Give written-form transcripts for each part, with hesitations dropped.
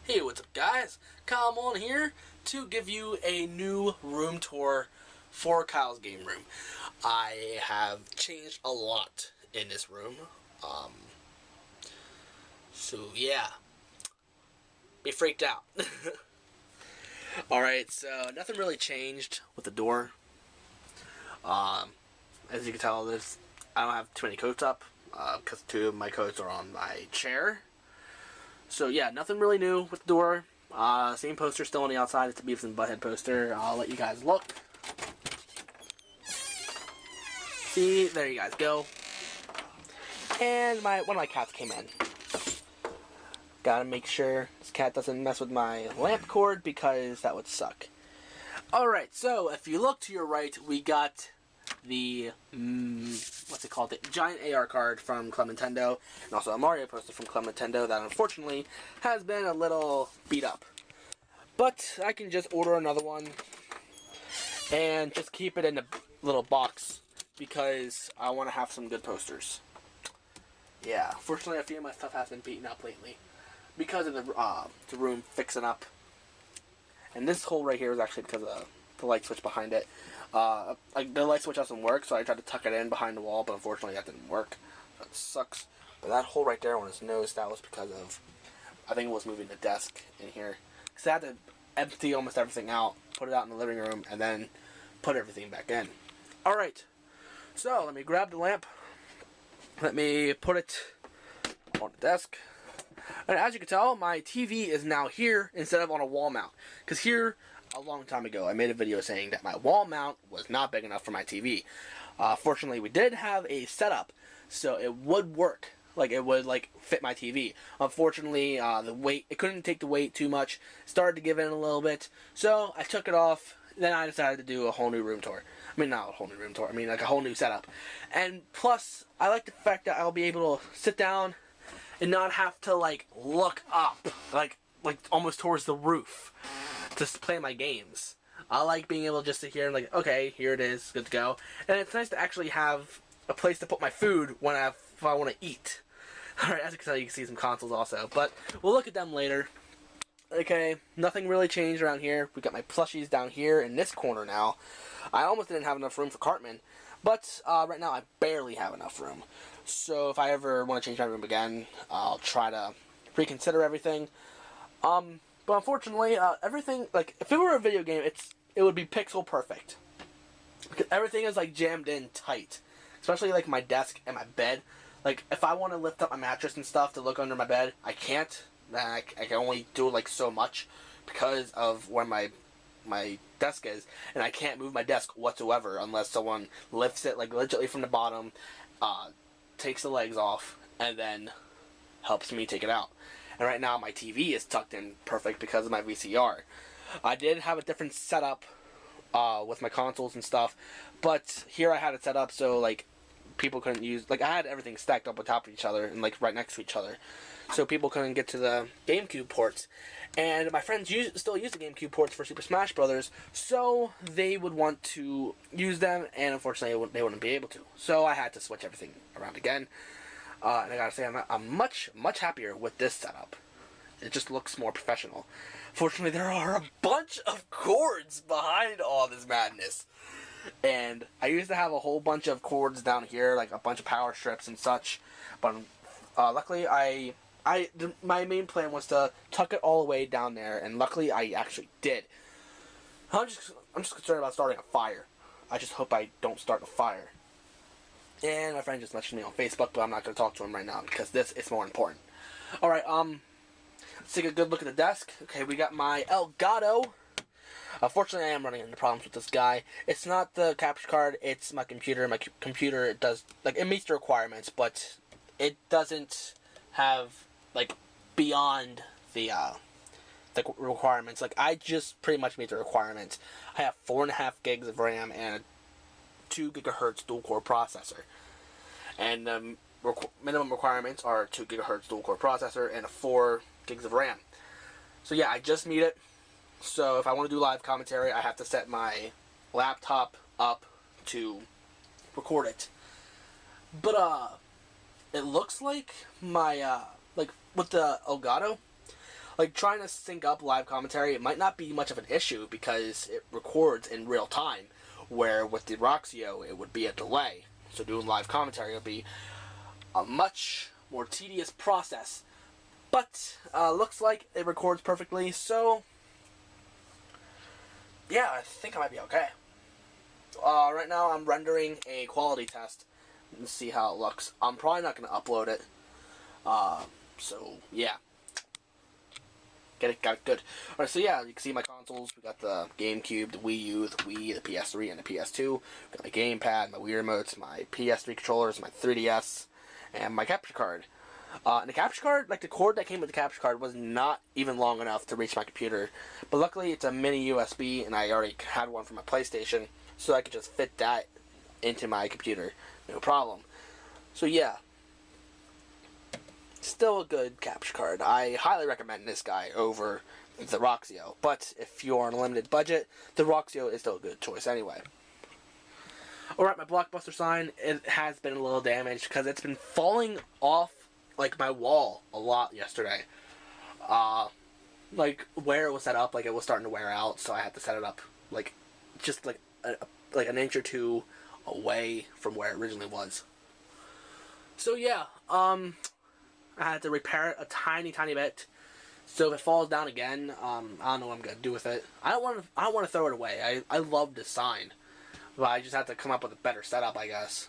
Hey, what's up guys? Kyle on here to give you a new room tour for Kyle's game room. I have changed a lot in this room. So yeah, be freaked out. Alright, so nothing really changed with the door. As you can tell, I don't have too many coats up because two of my coats are on my chair. So yeah, nothing really new with the door. Same poster still on the outside. It's a Beavis and Butthead poster. I'll let you guys look. See, there you guys go. And one of my cats came in. Gotta make sure this cat doesn't mess with my lamp cord because that would suck. Alright, so if you look to your right, we got the what's it called? The giant AR card from Club Nintendo, and also a Mario poster from Club Nintendo that unfortunately has been a little beat up. But I can just order another one and just keep it in a little box because I want to have some good posters. Yeah, fortunately a few of my stuff has been beaten up lately because of the room fixing up. And this hole right here is actually because of the light switch behind it. The light switch doesn't work, so I tried to tuck it in behind the wall, but unfortunately that didn't work. That sucks. But that hole right there on his nose, that was because of, I think it was moving the desk in here. Because I had to empty almost everything out, put it out in the living room, and then put everything back in. Alright, so let me grab the lamp. Let me put it on the desk. And as you can tell, my TV is now here instead of on a wall mount. Because here, a long time ago, I made a video saying that my wall mount was not big enough for my TV. Fortunately, we did have a setup, so it would work. Like, it would, fit my TV. Unfortunately, the weight, it couldn't take the weight too much. Started to give in a little bit, so I took it off. Then I decided to do a whole new room tour. I mean, not a whole new room tour. I mean, like a whole new setup. And plus, I like the fact that I'll be able to sit down and not have to, look up. Like almost towards the roof to play my games. I like being able just to sit here and okay, here it is, good to go. And it's nice to actually have a place to put my food when if I want to eat. Alright, as you can tell, you can see some consoles also, but we'll look at them later. Okay, nothing really changed around here. We got my plushies down here in this corner now. I almost didn't have enough room for Cartman, but right now I barely have enough room. So if I ever want to change my room again, I'll try to reconsider everything. But unfortunately, everything, if it were a video game, it would be pixel perfect. Because everything is, jammed in tight. Especially, my desk and my bed. If I want to lift up my mattress and stuff to look under my bed, I can't. I can only do, so much because of where my desk is. And I can't move my desk whatsoever unless someone lifts it, legitimately from the bottom, takes the legs off, and then helps me take it out. And right now my TV is tucked in perfect because of my VCR. I did have a different setup with my consoles and stuff, but here I had it set up so people couldn't use, I had everything stacked up on top of each other and right next to each other, so people couldn't get to the GameCube ports. And my friends still use the GameCube ports for Super Smash Brothers, so they would want to use them, and unfortunately they wouldn't be able to. So I had to switch everything around again. And I gotta say, I'm much happier with this setup. It just looks more professional. Fortunately, there are a bunch of cords behind all this madness. And I used to have a whole bunch of cords down here, a bunch of power strips and such. But luckily, my main plan was to tuck it all the way down there, and luckily I actually did. I'm just concerned about starting a fire. I just hope I don't start a fire. And my friend just messaged me on Facebook, but I'm not going to talk to him right now because this is more important. Alright, let's take a good look at the desk. Okay, we got my Elgato. Unfortunately, I am running into problems with this guy. It's not the capture card, it's my computer. My computer, it does, it meets the requirements, but it doesn't have, beyond the requirements. I just pretty much meet the requirements. I have 4.5 gigs of RAM and a 2 gigahertz dual-core processor. And the minimum requirements are 2 gigahertz dual-core processor and a 4 gigs of RAM. So yeah, I just meet it. So if I want to do live commentary, I have to set my laptop up to record it. But, it looks like my, with the Elgato, Like, trying to sync up live commentary, it might not be much of an issue because it records in real time, where with the Roxio, it would be a delay. So doing live commentary would be a much more tedious process. But, looks like it records perfectly, so yeah, I think I might be okay. Right now I'm rendering a quality test and see how it looks. I'm probably not going to upload it. So, yeah. Got it good. Alright, so yeah, you can see my consoles. We got the GameCube, the Wii U, the Wii, the PS3, and the PS2. Got my gamepad, my Wii remotes, my PS3 controllers, my 3DS, and my capture card. And the capture card, like the cord that came with the capture card was not even long enough to reach my computer. But luckily it's a mini USB and I already had one for my PlayStation, so I could just fit that into my computer, no problem. So yeah, still a good capture card. I highly recommend this guy over the Roxio, but if you're on a limited budget, the Roxio is still a good choice anyway. Alright, my Blockbuster sign, it has been a little damaged because it's been falling off like my wall a lot yesterday. Like where it was set up, like it was starting to wear out, so I had to set it up like just like an inch or two away from where it originally was. So yeah, I had to repair it a tiny bit. So if it falls down again, I don't know what I'm gonna do with it. I don't want to throw it away. I love this sign, but I just have to come up with a better setup, I guess.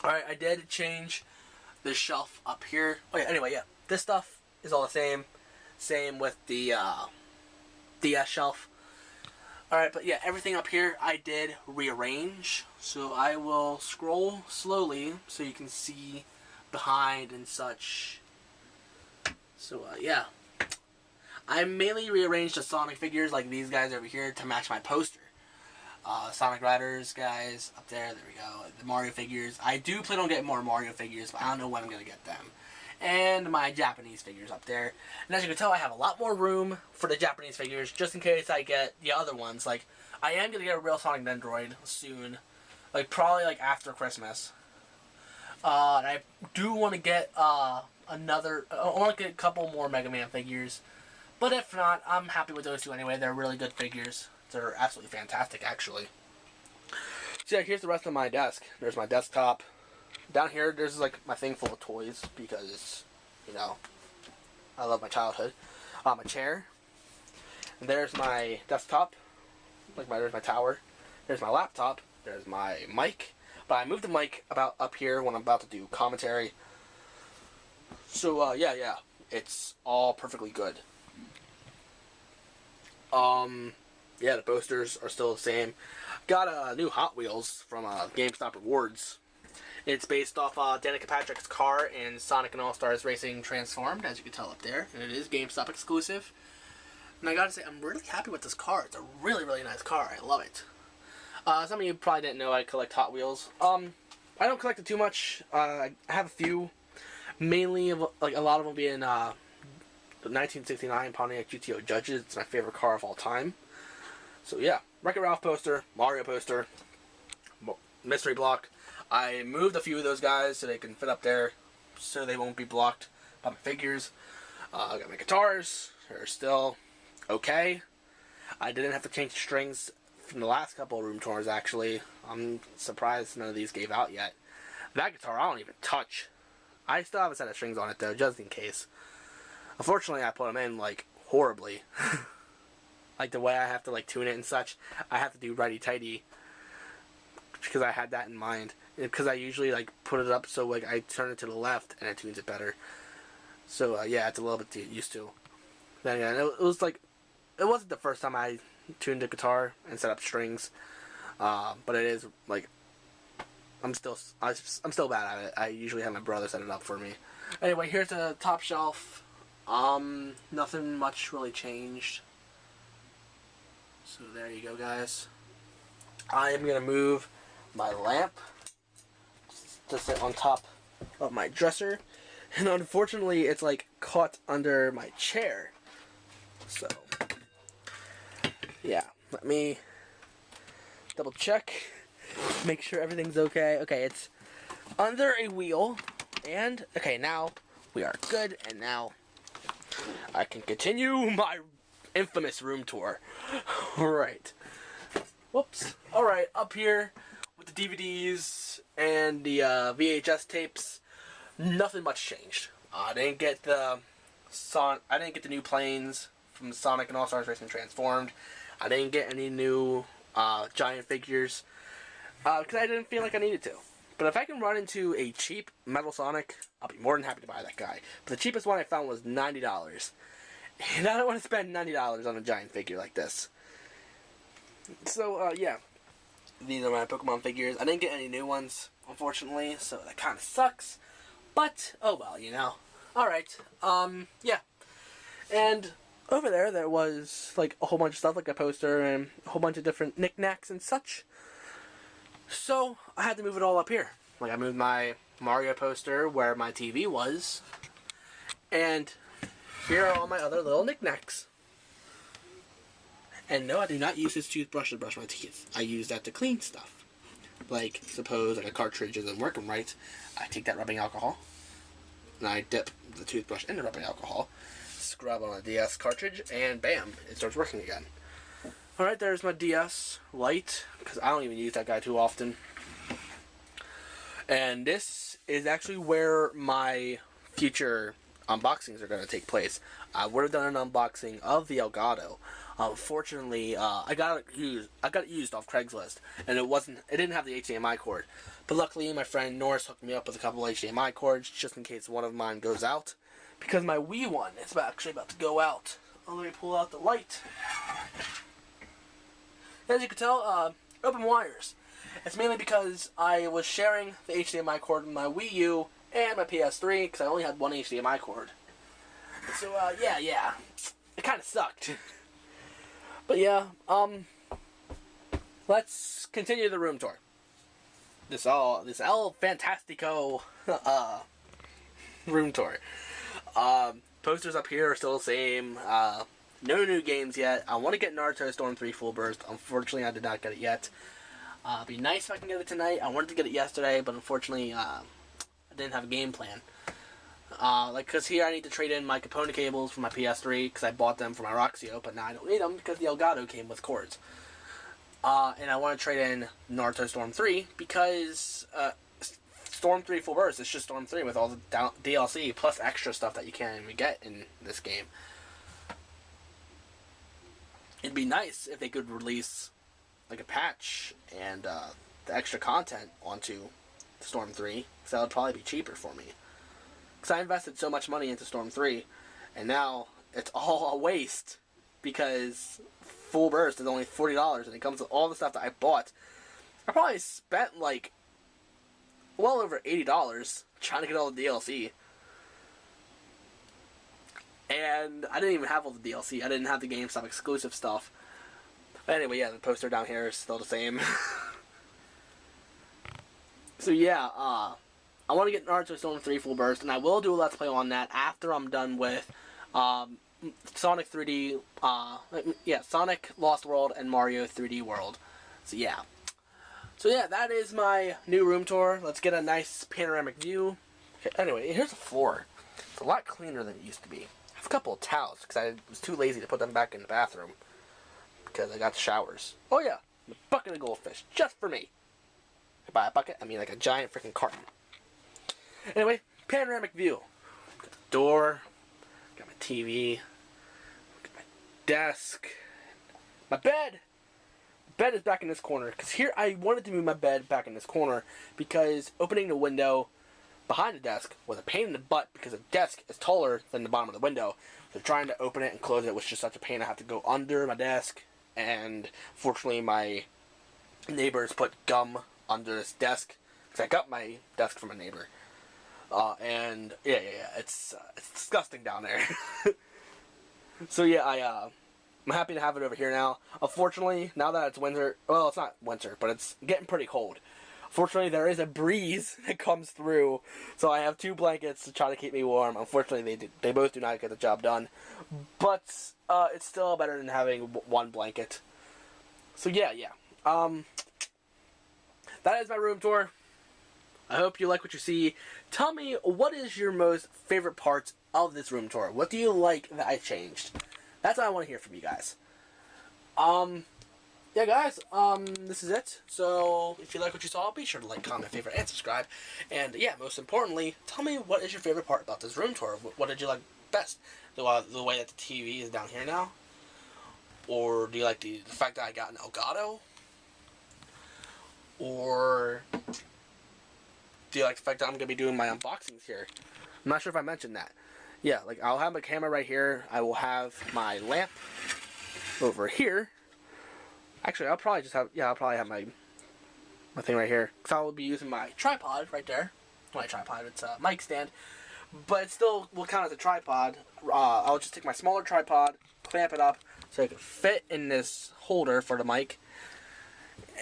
All right, I did change this shelf up here. Oh yeah, anyway, yeah, this stuff is all the same. Same with the DS shelf. Alright, but yeah, everything up here I did rearrange. So I will scroll slowly so you can see behind and such. So yeah, I mainly rearranged the Sonic figures like these guys over here to match my poster. Sonic Riders guys up there, there we go. The Mario figures. I do plan on getting more Mario figures, but I don't know when I'm going to get them. And my Japanese figures up there. And as you can tell, I have a lot more room for the Japanese figures, just in case I get the other ones. Like, I am going to get a real Sonic Dendroid soon. Like, probably like after Christmas. And I do want to get I want to get a couple more Mega Man figures. But if not, I'm happy with those two anyway. They're really good figures. They're absolutely fantastic, actually. So yeah, here's the rest of my desk. There's my desktop. Down here, there's like my thing full of toys because, you know, I love my childhood. My chair. And there's my desktop. There's my tower. There's my laptop. There's my mic. But I moved the mic about up here when I'm about to do commentary. So yeah, it's all perfectly good. Yeah, the posters are still the same. Got a new Hot Wheels from GameStop Rewards. It's based off Danica Patrick's car in Sonic and All-Stars Racing Transformed, as you can tell up there. And it is GameStop exclusive. And I gotta say, I'm really happy with this car. It's a really, really nice car. I love it. Some of you probably didn't know I collect Hot Wheels. I don't collect it too much. I have a few. Mainly, like a lot of them being the 1969 Pontiac GTO Judges. It's my favorite car of all time. So yeah, Wreck-It Ralph poster, Mario poster, mystery block. I moved a few of those guys so they can fit up there, so they won't be blocked by my figures. I got my guitars. They're still okay. I didn't have to change the strings from the last couple of room tours, actually. I'm surprised none of these gave out yet. That guitar I don't even touch. I still have a set of strings on it, though, just in case. Unfortunately, I put them in, like, horribly. Like, the way I have to, like, tune it and such, I have to do righty-tighty, because I had that in mind. Because I usually, like, put it up so, like, I turn it to the left, and it tunes it better. So, yeah, it's a little bit used to. Then again, it was, like, it wasn't the first time I tuned the guitar and set up strings. But it is, like, I'm still bad at it. I usually have my brother set it up for me. Anyway, here's the top shelf. Nothing much really changed. So there you go, guys. I am going to move my lamp to sit on top of my dresser. And unfortunately, it's like caught under my chair. So, yeah. Let me double check. Make sure everything's okay. Okay, it's under a wheel. And, okay, now we are good. And now I can continue my infamous room tour. Alright. Whoops. Alright, up here with the DVDs and the VHS tapes, nothing much changed. I didn't get the new planes from Sonic and All-Stars Racing Transformed. I didn't get any new giant figures because I didn't feel like I needed to. But if I can run into a cheap Metal Sonic, I'll be more than happy to buy that guy. But the cheapest one I found was $90. And I don't want to spend $90 on a giant figure like this. So, yeah. These are my Pokemon figures. I didn't get any new ones, unfortunately, so that kind of sucks. But, oh well, you know. Alright, yeah. And over there was, like, a whole bunch of stuff, like a poster and a whole bunch of different knickknacks and such. So, I had to move it all up here. Like, I moved my Mario poster where my TV was. And here are all my other little knickknacks. And no, I do not use this toothbrush to brush my teeth. I use that to clean stuff. Like, suppose like a cartridge isn't working right, I take that rubbing alcohol, and I dip the toothbrush in the rubbing alcohol, scrub on a DS cartridge, and bam, it starts working again. Alright, there's my DS Lite, because I don't even use that guy too often. And this is actually where my future unboxings are going to take place. I would have done an unboxing of the Elgato. Fortunately, I got it used off Craigslist, and it didn't have the HDMI cord. But luckily, my friend Norris hooked me up with a couple HDMI cords just in case one of mine goes out, because my Wii one is actually about to go out. Oh, let me pull out the light. As you can tell, open wires. It's mainly because I was sharing the HDMI cord with my Wii U and my PS3 because I only had one HDMI cord. So, yeah. It kind of sucked. But yeah, let's continue the room tour. This El Fantastico room tour. Posters up here are still the same. No new games yet. I want to get Naruto Storm 3 Full Burst. Unfortunately, I did not get it yet. It'd be nice if I can get it tonight. I wanted to get it yesterday, but unfortunately, I didn't have a game plan. Because here I need to trade in my Capone cables for my PS3, because I bought them for my Roxio, but now I don't need them because the Elgato came with cords. And I want to trade in Naruto Storm 3, because Storm 3 Full Burst is just Storm 3 with all the DLC, plus extra stuff that you can't even get in this game. It'd be nice if they could release like a patch and the extra content onto Storm 3, because that would probably be cheaper for me. Because I invested so much money into Storm 3, and now it's all a waste, because Full Burst is only $40, and it comes with all the stuff that I bought. I probably spent, like, well over $80 trying to get all the DLC. And I didn't even have all the DLC. I didn't have the GameStop exclusive stuff. But anyway, yeah, the poster down here is still the same. So yeah, I want to get Naruto Storm 3 Full Burst, and I will do a Let's Play on that after I'm done with Sonic 3D, Sonic Lost World and Mario 3D World. So yeah. That is my new room tour. Let's get a nice panoramic view. Okay, anyway, here's the floor. It's a lot cleaner than it used to be. I have a couple of towels, because I was too lazy to put them back in the bathroom, because I got the showers. Oh yeah, a bucket of goldfish, just for me. By a bucket, I mean like a giant freaking carton. Anyway, panoramic view. Got the door, got my TV, got my desk, my bed. The bed is back in this corner, because here I wanted to move my bed back in this corner, because opening the window behind the desk was a pain in the butt, because the desk is taller than the bottom of the window. So trying to open it and close it was just such a pain. I had to go under my desk, and fortunately my neighbors put gum under this desk, because I got my desk from a neighbor. And yeah, it's disgusting down there. So yeah, I'm happy to have it over here now. Unfortunately, now that it's winter, well, it's not winter, but it's getting pretty cold. Fortunately, there is a breeze that comes through, so I have two blankets to try to keep me warm. Unfortunately, they both do not get the job done, but it's still better than having one blanket. So yeah. That is my room tour. I hope you like what you see. Tell me, what is your most favorite parts of this room tour? What do you like that I changed? That's what I want to hear from you guys. Yeah, guys, this is it. So, if you like what you saw, be sure to like, comment, favorite, and subscribe. And, yeah, most importantly, tell me what is your favorite part about this room tour. What did you like best? The way that the TV is down here now? Or do you like the fact that I got an Elgato? Or do you like the fact that I'm going to be doing my unboxings here? I'm not sure if I mentioned that. Yeah, like, I'll have my camera right here. I will have my lamp over here. Actually, I'll probably have my thing right here. Because I will be using my tripod right there. My tripod, it's a mic stand. But it still will count as a tripod. I'll just take my smaller tripod, clamp it up, so it can fit in this holder for the mic.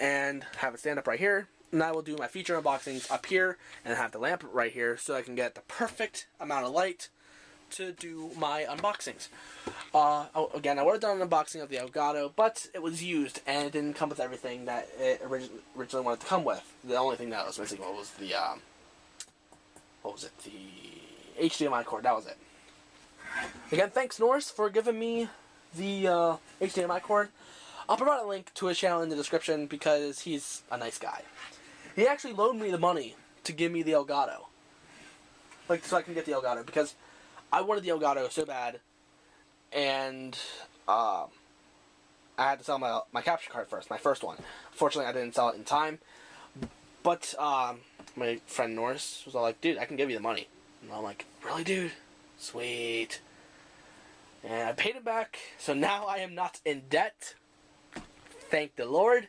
And have it stand up right here. And I will do my feature unboxings up here. And have the lamp right here, so I can get the perfect amount of light to do my unboxings. Again, I would have done an unboxing of the Elgato, but it was used and it didn't come with everything that it originally wanted to come with. The only thing that was missing was the the HDMI cord. That was it. Again, thanks Norris for giving me the HDMI cord. I'll provide a link to his channel in the description because he's a nice guy. He actually loaned me the money to give me the Elgato, like so I can get the Elgato, because I wanted the Elgato so bad, and I had to sell my capture card first, my first one. Fortunately, I didn't sell it in time, but my friend Norris was all like, dude, I can give you the money. And I'm like, really, dude? Sweet. And I paid him back, so now I am not in debt. Thank the Lord.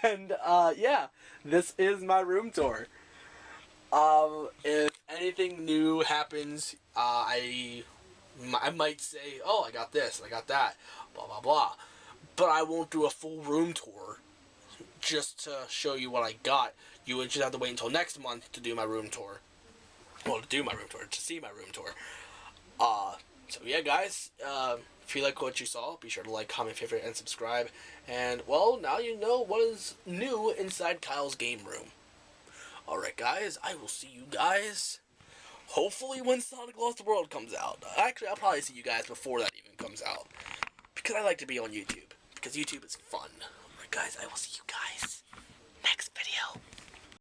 And, yeah, this is my room tour. If anything new happens, I might say, oh, I got this, I got that, blah, blah, blah. But I won't do a full room tour just to show you what I got. You would just have to wait until next month to do my room tour. Well, to see my room tour. So yeah, guys, if you like what you saw, be sure to like, comment, favorite, and subscribe. And, well, now you know what is new inside Kyle's game room. Alright, guys, I will see you guys hopefully when Sonic Lost the World comes out. Actually, I'll probably see you guys before that even comes out, because I like to be on YouTube, because YouTube is fun. Alright, guys, I will see you guys.